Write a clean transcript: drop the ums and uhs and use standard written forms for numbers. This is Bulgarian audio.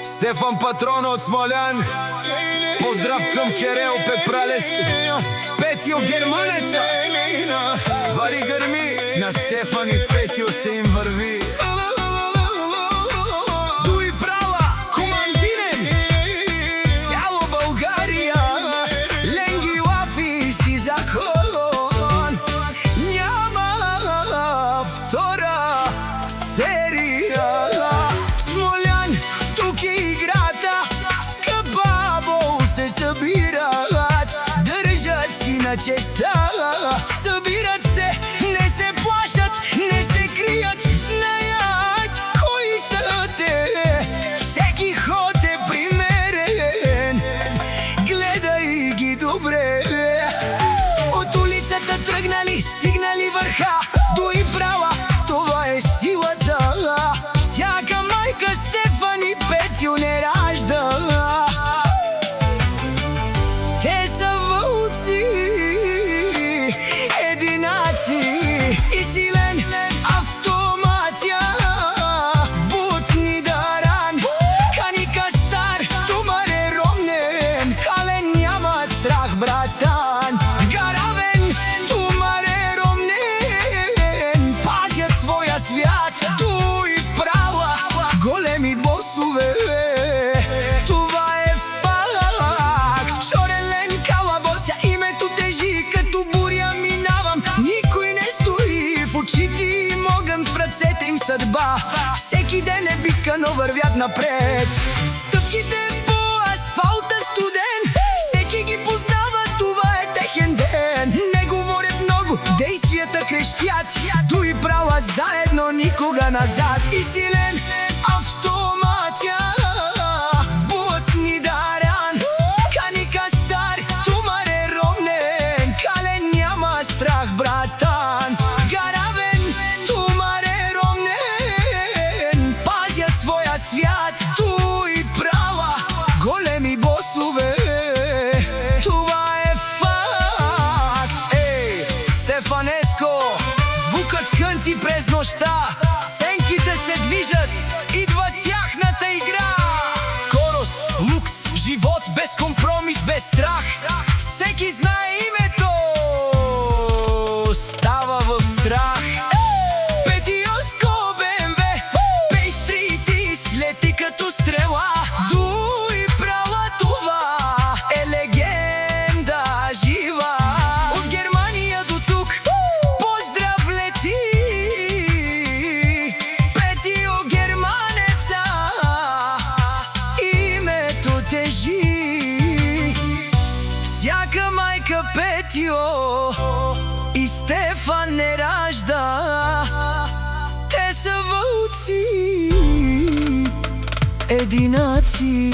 Стефан Патрон от Смолян. Поздрав към Керел Пепралески, Петио Германеца. Вари гърми, на Стефан и Петио се им върви. Дуй права, командинен, цяло България. Ленги лафи си закон, няма втора серия. Смолян, тук е играта, кабабо се събират, държат си на честа. Събират се, не се плашат, не се крият, знаят кои са те. Всеки ход е примерен, гледай ги добре. От улицата тръгнали, стигнали върха, дуй права, това е силата. Всяка майка Стефан и Петио не ражда. Те са вълци, единаци и силен автоматя. Бутни даран, каника стар, тумар е ромнен, кален нямат страх, братан. Гаравен, тумар е ромнен, пазят своя свят. Дуй права, големи босове, това е факт. Чорен лен, калабося, името тежи като буря минавам. Никой не стои в очите им, огън в ръцете им съдба. Всеки ден е битка, но вървят напред. Стъпките по асфалта студен, всеки ги познава, това е техен ден. Не говорят много, действията крещят. Дуй права, заедно, никога назад. И силен автоматя, бутни даран, каника стар, тумар е ромнен, кален няма страх, братан. Гаравен, тумар е ромнен, пазят своя свят. Дуй права, големи босове, това е факт. Ей, Стефанеско, звукът кънти през нощта, сенките се движат, идва тяхната игра. Скорост, лукс, живот без компромис, без страх. Всеки знае името, става в страх. Петиоско БМВ, пейстритис, лети като стрела. Дуй права, това е легенда жива. От Германия до тук, поздрав лети, Петио Германеца, името тежи. Всяка майка Петио и Стефан не ражда. Те са вълци, единаци.